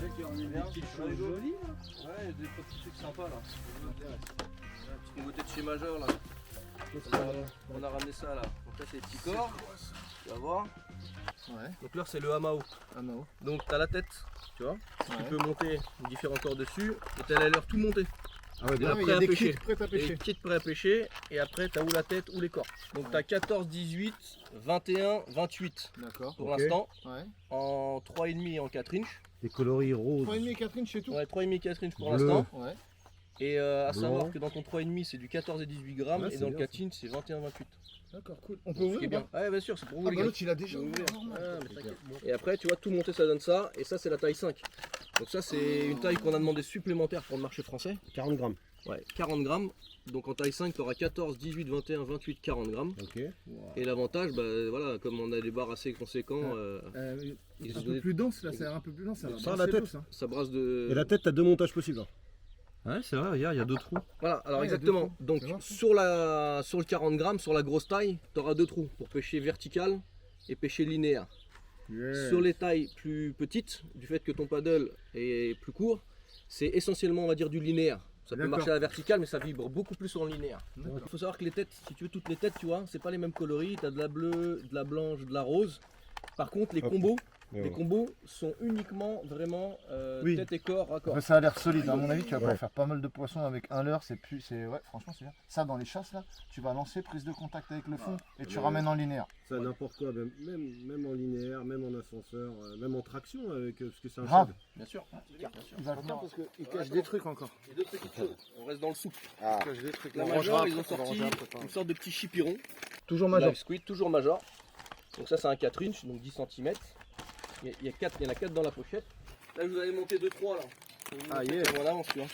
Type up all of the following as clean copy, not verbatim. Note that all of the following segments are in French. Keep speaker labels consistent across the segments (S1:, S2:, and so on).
S1: Des petites choses jolies là. Ouais, des petits trucs sympas là. Une petite nouveauté de chez Major là. On a ramené ça là. Donc là c'est les petits corps. Tu vas voir.
S2: Ouais.
S1: Donc là c'est le Hamao. Donc tu as la tête, tu vois. Tu peux monter différents corps dessus et tu as l'air tout monter.
S2: Ah ouais,
S1: Déjà
S2: il y
S1: prêt
S2: a
S1: à
S2: des
S1: pêcher.
S2: kits prêts à pêcher.
S1: Des kits prêts à pêcher et après tu as ou la tête ou les corps. Donc tu as 14, 18, 21, 28
S2: D'accord.
S1: pour l'instant.
S2: Ouais.
S1: En 3,5 et en 4 inches.
S3: Des coloris roses.
S2: 3,5 Catherine chez tout.
S1: Ouais, 3,5 4 inches pour
S3: Bleu.
S1: l'instant.
S2: Ouais.
S1: Et à
S3: Blanc.
S1: savoir que dans ton 3,5 c'est du 14 et 18 grammes
S3: Ouais,
S1: et
S3: c'est
S1: dans le
S3: bien,
S1: 4 inches c'est 21 28.
S2: D'accord, cool. On peut
S1: Ce qui est
S2: ouvrir
S1: bien. Ouais, bien sûr, c'est pour vous
S2: Ah
S1: les
S2: bah
S1: gars.
S2: l'autre il a déjà
S1: Vous
S2: ouvert.
S1: voulez. Ouais, mais t'inquiète. Et après tu vois tout monter ça donne ça et ça c'est la taille 5. Donc ça c'est une taille qu'on a demandé supplémentaire pour le marché français.
S3: 40 grammes.
S1: Ouais, 40 grammes. Donc en taille 5 tu auras 14, 18, 21, 28, 40 grammes.
S3: Ok.
S1: Et l'avantage, bah, voilà, comme on a des barres assez conséquents, ils
S2: Un
S1: ont
S2: peu
S1: donné-
S2: plus dense là, ça a l'air un peu plus dense. Ça va
S3: Sans
S2: brasser
S3: la tête.
S2: l'eau, ça.
S1: ça brasse de...
S3: Et la tête, t'as deux montages possibles. Hein.
S4: Ouais, c'est vrai, regarde, il y a deux trous.
S1: Voilà, alors
S2: Ouais, il y a
S1: exactement.
S2: deux trous.
S1: Donc
S2: Ça marche.
S1: sur le 40 grammes, sur la grosse taille, tu auras deux trous pour pêcher vertical et pêcher linéaire.
S2: Yeah.
S1: Sur les tailles plus petites, du fait que ton paddle est plus court, c'est essentiellement on va dire du linéaire. Ça peut
S2: D'accord.
S1: marcher à la verticale mais ça vibre beaucoup plus en linéaire.
S2: D'accord.
S1: Il faut savoir que les têtes, si tu veux toutes les têtes, tu vois, c'est pas les mêmes coloris, tu as de la bleue, de la blanche, de la rose. Par contre les
S3: Ok.
S1: combos,
S3: Ouais,
S1: les
S3: ouais.
S1: combos sont uniquement vraiment
S2: Oui.
S1: tête et corps, raccord.
S2: Après, ça a l'air solide, à mon avis, tu vas pouvoir
S3: Ouais.
S2: faire pas mal de poissons avec un leurre, c'est plus, c'est, ouais, franchement c'est bien. Ça dans les chasses là, tu vas lancer prise de contact avec le fond et tu
S3: ouais.
S2: ramènes en linéaire.
S3: Ça n'importe quoi, même en linéaire, même en ascenseur, même en traction, avec, parce que c'est un
S2: Grave.
S3: chef.
S1: Bien sûr, bien sûr.
S2: Il va venir parce qu'il cache des trucs encore.
S1: Et deux petites choses, on reste dans le souple.
S3: Ah.
S2: Il cache des trucs.
S1: La
S2: On
S1: Major,
S2: rangera
S1: ils ont
S2: après, on
S1: sorti
S2: rangera après,
S1: une sorte de petit chipiron.
S2: Toujours majeur.
S1: Live squid, toujours major. Donc ça c'est un 4 inch, donc 10 cm. Il y en a 4 dans la pochette. Là je vous avais monté 2-3 là. Je vais vous
S2: Ah,
S1: montrer
S2: yeah.
S1: comment on avance, tu vois.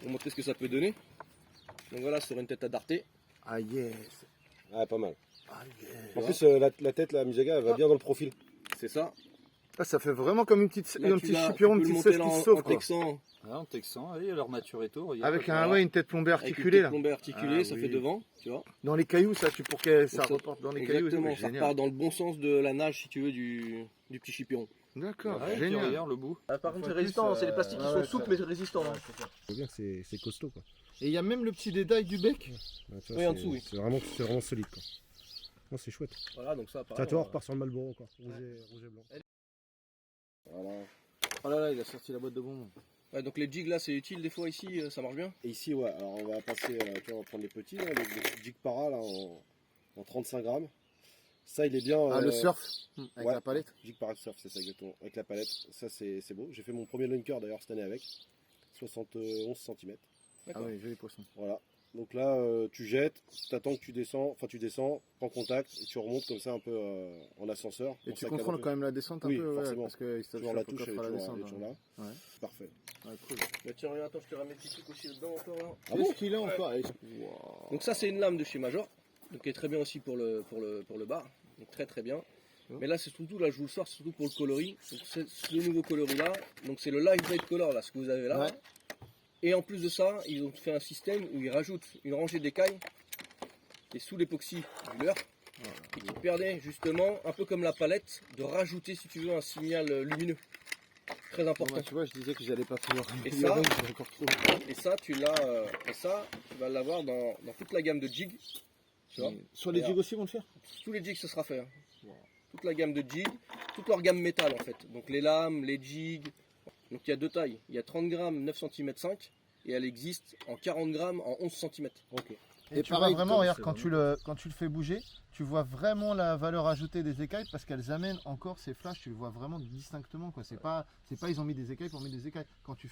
S1: Pour montrer ce que ça peut donner. Donc voilà, sur une tête à darté.
S2: Ah yes.
S3: Ah, pas mal.
S2: Ah yes.
S3: En plus, la tête, la Mijaga, elle va bien dans le profil.
S1: C'est ça.
S2: Ah, ça fait vraiment comme une petite,
S1: Là,
S2: un
S1: tu
S2: petit
S1: l'as-
S2: chipiron,
S1: tu
S2: une
S1: peux le
S2: petite
S1: monter
S2: sèche
S1: là
S2: qui
S1: en-
S2: se sauve
S1: en
S2: quoi.
S1: texan,
S4: Ah, en texan, allez, leur maturito, regarde.
S2: Avec
S1: voilà.
S2: un, ouais, une tête plombée
S1: avec une
S2: articulée
S1: tête
S2: là.
S1: plombée articulée,
S2: Ah,
S1: ça
S2: oui.
S1: fait devant, tu vois.
S2: Dans les cailloux ça, pour que ça
S1: ça-
S2: reporte dans les cailloux.
S1: Exactement,
S2: c'est
S1: ça
S2: génial.
S1: repart dans le bon sens de la nage si tu veux du petit chipiron.
S2: D'accord,
S4: Ouais, puis
S2: génial.
S4: regarde le bout.
S1: Ah, par contre
S2: Fois
S1: c'est
S2: plus,
S1: résistant, c'est les plastiques qui
S2: ouais,
S1: sont
S2: ouais,
S1: souples
S2: ça-
S1: mais résistants. hein.
S3: C'est bien, c'est costaud, quoi.
S2: Et il y a même le petit détail du bec.
S3: Ouais, tu vois,
S1: Oui, en
S3: c'est-
S1: dessous, oui.
S3: C'est vraiment solide, quoi. Non, c'est chouette.
S1: Voilà, donc ça pareil.
S3: Tiens, toi, on repart sur le Marlboro, quoi. Rouge et blanc.
S1: Voilà.
S2: Oh là là, il a sorti la boîte de bonbons.
S1: Ouais, donc les jigs là c'est utile des fois ici, ça marche bien.
S3: Et ici, ouais, alors on va passer, tu vois, on va prendre les petits, là, les jig para, là, en 35 grammes. Ça, il est bien.
S2: Ah, le surf avec
S3: ouais.
S2: la palette.
S3: Jig para surf, c'est ça, exactement. Avec la palette, ça, c'est beau. J'ai fait mon premier lunker, d'ailleurs, cette année avec. 71 cm.
S2: Ah oui, joli poisson.
S3: Voilà. Donc là, tu jettes, tu attends que tu descends, prends contact, et tu remontes comme ça un peu en ascenseur.
S2: Et
S3: en
S2: tu
S3: saccade un
S2: contrôles
S3: peu.
S2: quand même la descente un
S3: Oui,
S2: peu, ouais,
S3: forcément.
S2: parce que ça
S3: Toujours la touche, elle est
S2: à la
S3: toujours,
S2: descente.
S3: elle est toujours là.
S2: Ouais.
S3: Parfait.
S2: Ouais, cool.
S1: Bah, tiens, regarde, attends, je te ramène des petits trucs aussi dedans encore là.
S3: Ah bon
S2: Qu'est-ce qu'il a encore
S1: Donc ça c'est une lame de chez Major, donc qui est très bien aussi pour le bar, donc très très bien. Mais là c'est surtout, là je vous le sors, c'est surtout pour le coloris. Donc c'est ce nouveau coloris là, donc c'est le Live Blade Color là, ce que vous avez là.
S2: Ouais.
S1: Et en plus de ça, ils ont fait un système où ils rajoutent une rangée d'écailles qui est sous l'époxy du leurre et qui permet justement, un peu comme la palette, de rajouter si tu veux un signal lumineux. Très
S2: Bon,
S1: important.
S2: bah, tu vois, je disais que j'allais pas pouvoir.
S1: Et
S2: Il y
S1: ça,
S2: en a, j'ai encore trop.
S1: Et ça, tu vas l'avoir dans toute la gamme de jigs. Tu vois.
S2: Sur les jigs aussi, ils vont le faire.
S1: Tous les jigs, ce sera fait. Hein. Toute la gamme de jigs, toute leur gamme métal en fait. Donc les lames, les jigs. Donc il y a deux tailles. Il y a 30 grammes, 9 cm 5 et elle existe en 40 grammes, en 11 cm.
S3: Ok.
S2: Et
S5: tu
S2: pareil,
S5: vois vraiment,
S2: comme
S5: regarde,
S2: c'est
S5: quand tu le fais bouger, tu vois vraiment la valeur ajoutée des écailles parce qu'elles amènent encore ces flashs, tu le vois vraiment distinctement, quoi. C'est pas ils ont mis des écailles pour mettre des écailles. Quand tu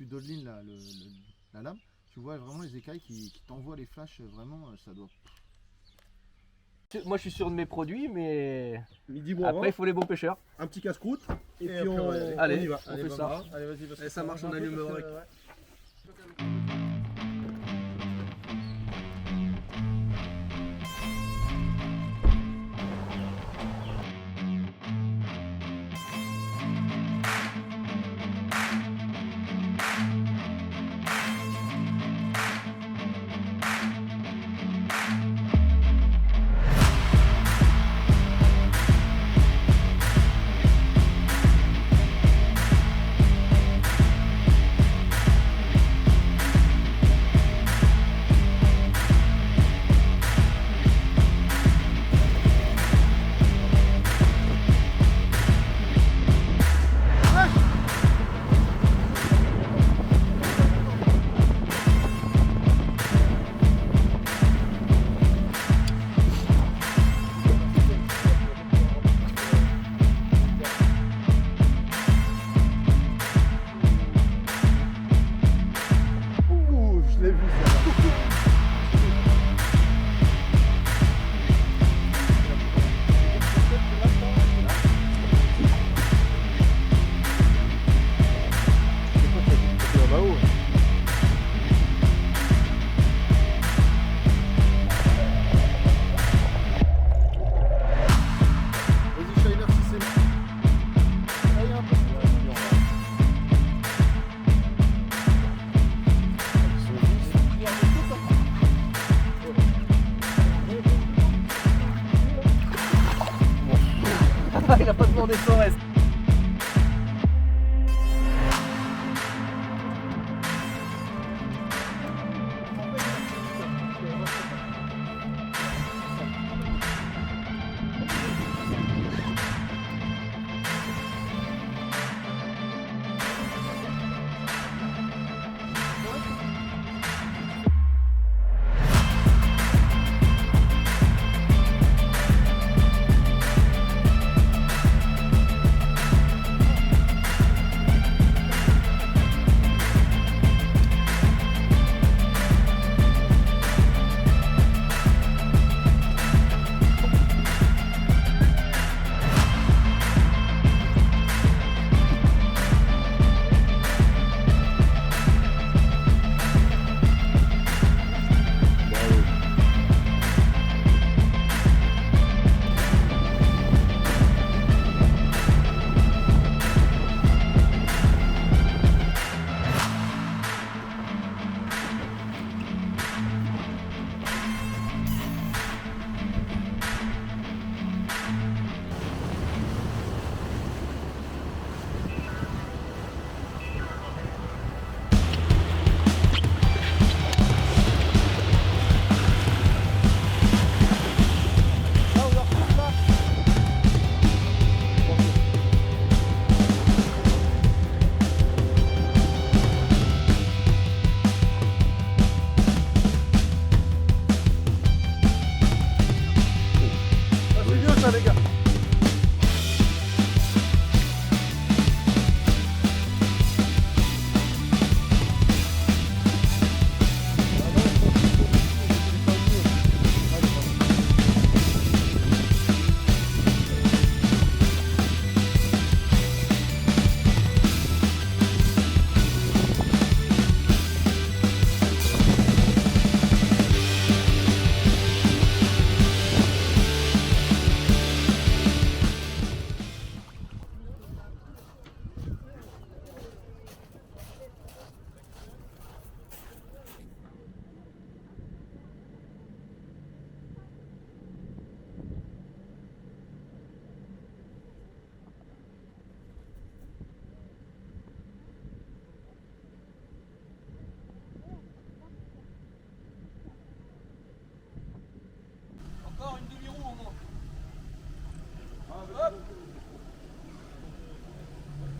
S5: dodelines la lame, tu vois vraiment les écailles qui t'envoient les flashs, vraiment, ça doit.
S1: Moi je suis sûr de mes produits, mais
S3: Midi, bon,
S1: après il faut les bons pêcheurs.
S3: un petit casse-croûte, et, puis
S5: après,
S3: on,
S5: ouais,
S1: allez.
S3: on y va.
S1: On fait ça.
S5: Allez, vas-y, parce
S1: Et
S5: que
S1: ça marche, on
S5: va un
S1: allume
S5: peu,
S1: le
S5: parce que,
S1: rec.
S5: ouais.
S1: il a pas demandé Forest. Encore une demi-roue au moins. Hop.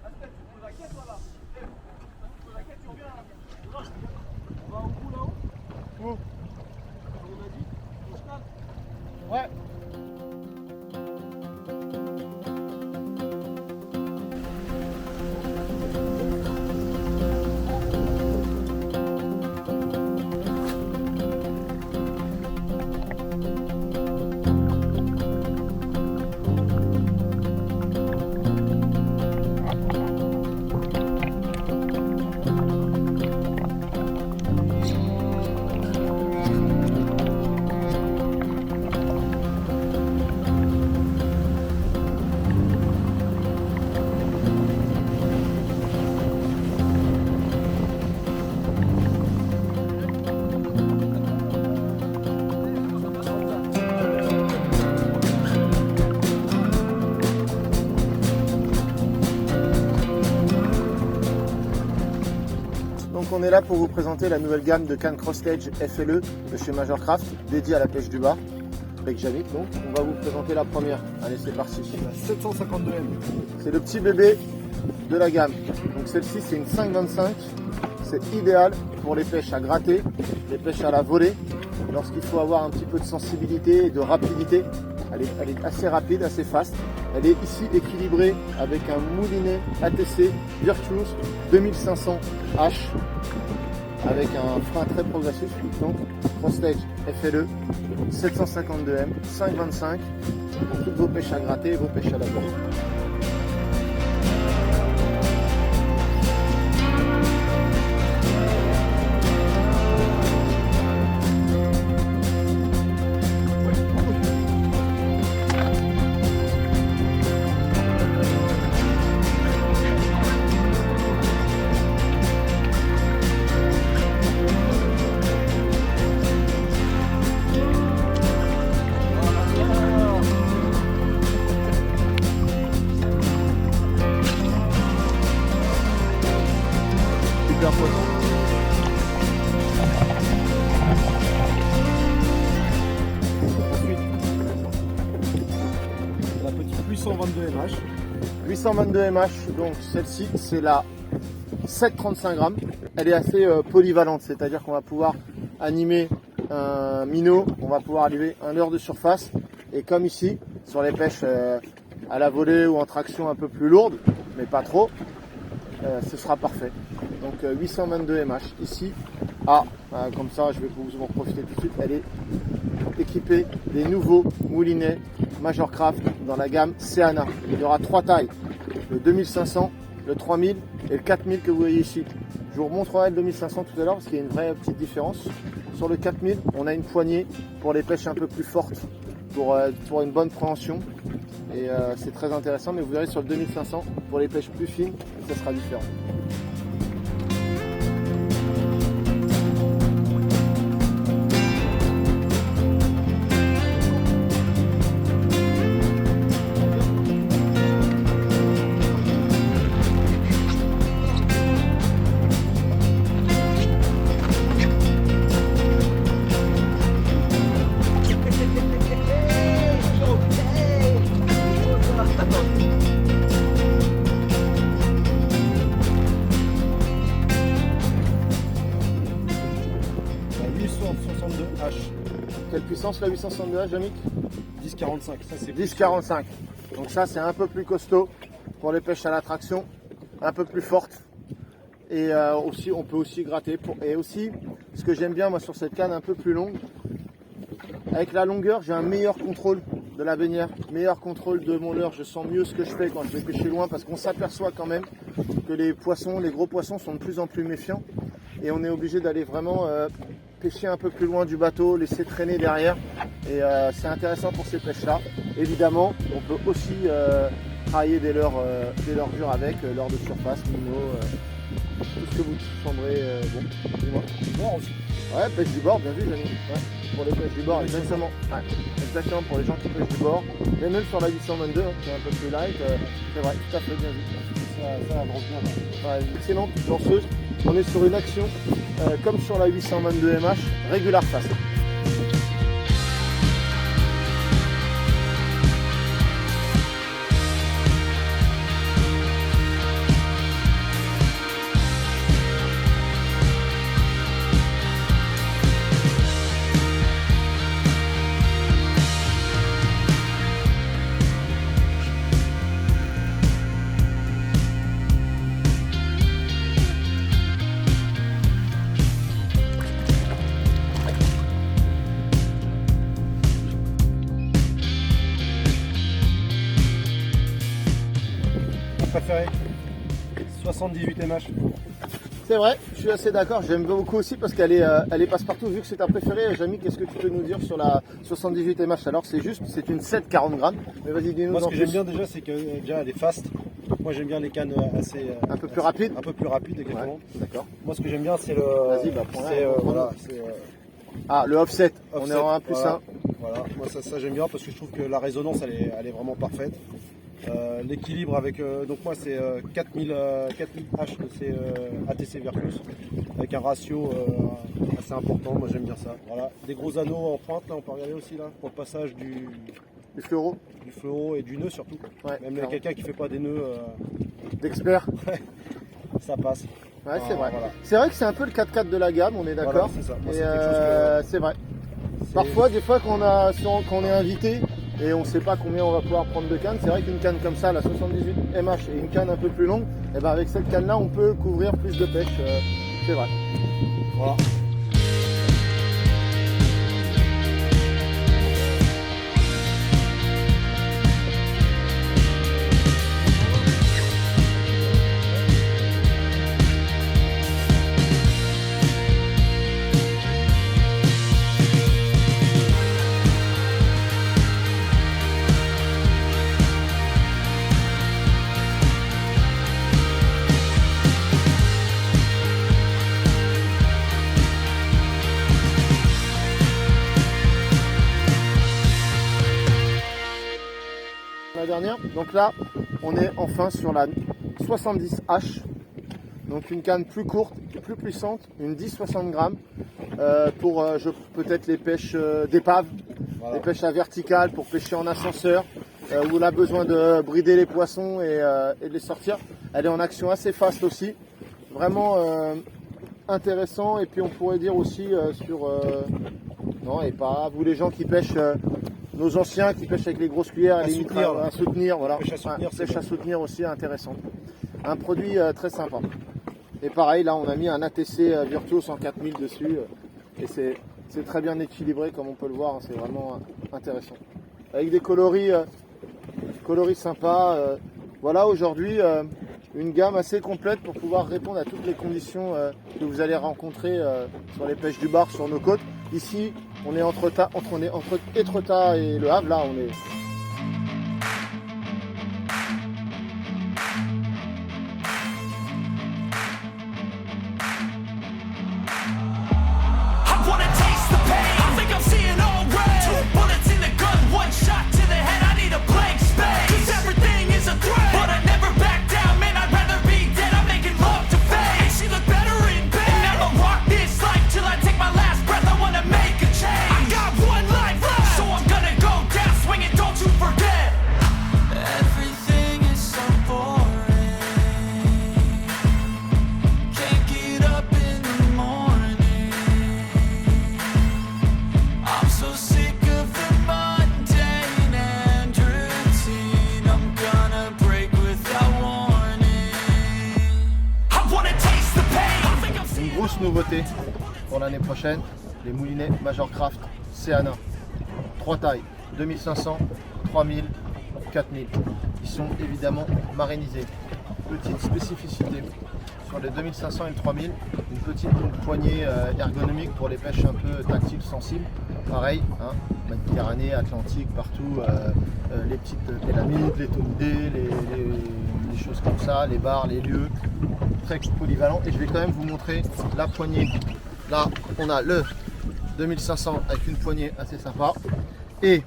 S1: Aspect, tu poses la quête là. Tu poses la quête, tu reviens là. On va au bout là-haut.
S5: Où?
S1: On a dit au stade.
S5: Ouais. Donc on est là pour vous présenter la nouvelle gamme de cannes Crossledge FLE de chez Major Craft, dédiée à la pêche du bar, avec Yannick. Donc on va vous présenter la première. Allez, c'est parti.
S2: 752 M.
S5: C'est le petit bébé de la gamme. Donc celle-ci c'est une 5,25. C'est idéal pour les pêches à gratter, les pêches à la volée, lorsqu'il faut avoir un petit peu de sensibilité et de rapidité. Elle est assez rapide, assez fast. Elle est ici équilibrée avec un moulinet ATC Virtuos 2500 H avec un frein très progressif. Donc Crossledge FLE 752M 5,25 pour toutes vos pêches à gratter et vos pêches à la volée.
S3: 822 MH.
S5: 822 MH, donc celle-ci, c'est la 735 grammes. Elle est assez polyvalente, c'est-à-dire qu'on va pouvoir animer un minnow, on va pouvoir animer un leurre de surface. Et comme ici, sur les pêches à la volée ou en traction un peu plus lourde, mais pas trop, ce sera parfait. Donc 822 MH ici. Comme ça, je vais vous en profiter tout de suite. Elle est équipée des nouveaux moulinets Majorcraft dans la gamme Seana. Il y aura 3 tailles, le 2500, le 3000 et le 4000 que vous voyez ici. Je vous remontrerai le 2500 tout à l'heure parce qu'il y a une vraie petite différence. Sur le 4000, on a une poignée pour les pêches un peu plus fortes, pour une bonne préhension. Et c'est très intéressant, mais vous verrez sur le 2500, pour les pêches plus fines, ça sera différent. Quelle puissance la 862H, Yannick?
S3: 10,45. Ça, c'est
S5: 10,45. Donc ça, c'est un peu plus costaud pour les pêches à la traction, un peu plus forte. Et aussi, on peut aussi gratter. Et aussi, ce que j'aime bien moi sur cette canne un peu plus longue, avec la longueur, j'ai un meilleur contrôle de la baignère, meilleur contrôle de mon leurre. Je sens mieux ce que je fais quand je vais pêcher loin parce qu'on s'aperçoit quand même que les gros poissons sont de plus en plus méfiants. Et on est obligé d'aller vraiment pêcher un peu plus loin du bateau, laisser traîner derrière. Et c'est intéressant pour ces pêches-là. Évidemment, on peut aussi travailler des leurres durs avec, leurres de surface, minnow, tout ce que vous prendrez. Bon, dis-moi.
S3: Bord aussi.
S5: Ouais, pêche du bord, bien vu, Yannick. Ouais, pour les pêches du bord, exactement. Ouais, exactement, pour les gens qui pêchent du bord. Mais même sur la 822, qui est un peu plus light, c'est vrai, tout à fait bien vu.
S3: Ça avance bien.
S5: Ouais, une excellente lanceuse. On est sur une action, comme sur la 822 MH, régular fast.
S3: Préféré 78 MH.
S5: C'est vrai, je suis assez d'accord, j'aime beaucoup aussi parce qu'elle est passe-partout. Vu que c'est ta préférée, Jamie, qu'est-ce que tu peux nous dire sur la 78 MH? Alors c'est une 7,40 grammes, mais vas-y, dis-nous.
S3: Moi, ce
S5: en
S3: que
S5: plus.
S3: j'aime bien déjà, c'est que déjà elle est fast. Moi, j'aime bien les cannes assez.
S5: Un peu plus rapide.
S3: Un peu plus rapide, exactement.
S5: Ouais, d'accord.
S3: Moi, ce que j'aime bien, c'est le.
S5: Vas-y, bah, prends-la,
S3: c'est,
S5: prends-la.
S3: voilà, c'est,
S5: Le offset, on
S3: offset,
S5: est en 1 plus
S3: voilà.
S5: 1.
S3: Voilà, moi ça j'aime bien parce que je trouve que la résonance elle est vraiment parfaite. L'équilibre avec donc moi c'est 4000 H de ces ATC Vertus avec un ratio assez important. Moi j'aime bien ça. Voilà, des gros anneaux en pointe là, on peut regarder aussi là pour le passage du
S5: fluoro.
S3: Du fluoro et du nœud surtout.
S5: Ouais,
S3: même
S5: clairement.
S3: quelqu'un qui fait pas des nœuds,
S5: D'expert.
S3: ça passe.
S5: Ouais, c'est vrai.
S3: Voilà.
S5: C'est vrai que c'est un peu le 4x4 de la gamme, on est
S3: Voilà,
S5: d'accord.
S3: c'est ça. Moi,
S5: Et
S3: c'est quelque chose que-
S5: c'est vrai.
S3: c'est-
S5: Parfois, des fois, quand on est invité et on ne sait pas combien on va pouvoir prendre de cannes, c'est vrai qu'une canne comme ça, la 78 MH et une canne un peu plus longue, et ben avec cette canne-là, on peut couvrir plus de pêche. C'est vrai.
S3: Voilà.
S5: La dernière. Donc là, on est enfin sur la 70H. Donc une canne plus courte, plus puissante, une 10-60 grammes pour peut-être les pêches d'épave,
S3: Voilà.
S5: les pêches à verticale pour pêcher en ascenseur. où on a besoin de brider les poissons et de les sortir. Elle est en action assez fast aussi, vraiment intéressant. Et puis on pourrait dire aussi sur non, et pas vous les gens qui pêchent, nos anciens qui pêchent avec les grosses cuillères,
S3: À soutenir,
S5: à soutenir, voilà.
S3: Pêche à soutenir, c'est
S5: Pêche à soutenir aussi intéressant. Un produit très sympa. Et pareil, là on a mis un ATC Virtuos en 4000 dessus et c'est très bien équilibré comme on peut le voir, hein, c'est vraiment intéressant. Avec des coloris sympas. Voilà aujourd'hui une gamme assez complète pour pouvoir répondre à toutes les conditions que vous allez rencontrer sur les pêches du bar, sur nos côtes. Ici, on est entre Étretat et Le Havre. Là, on est. Nouveauté pour l'année prochaine, les moulinets Majorcraft Céana, 3 tailles, 2500, 3000, 4000. Ils sont évidemment marinisés. Petite spécificité sur les 2500 et le 3000, une petite poignée ergonomique pour les pêches un peu tactiles, sensibles. Pareil, hein, Méditerranée, Atlantique, partout, les petites pélamides, les tonidés, les choses comme ça, les bars, les lieux. Très polyvalent, et je vais quand même vous montrer la poignée. Là on a le 2500 avec une poignée assez sympa et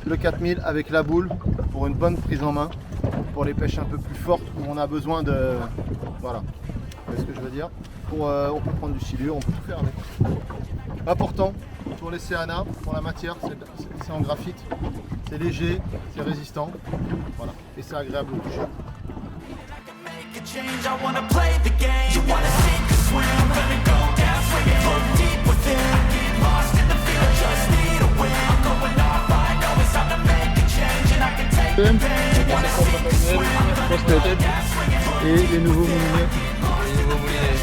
S5: le 4000 avec la boule pour une bonne prise en main pour les pêches un peu plus fortes où on a besoin de, voilà, vous voyez ce que je veux dire, on peut prendre du silure, on peut tout faire avec. Important pour les Céana, pour la matière, c'est en graphite, c'est léger, c'est résistant, voilà, et c'est agréable au toucher.
S6: Change, I wanna play the game. You wanna sink or swim? I'm gonna go down swinging. Look deep within. Get lost in the field. Just need a win. I'm going off. I know it's time to make a change, and I can take the pain. You wanna sink or swim? I'm gonna go down swinging.
S5: Et les nouveaux moulinets.
S1: Les nouveaux moulinets.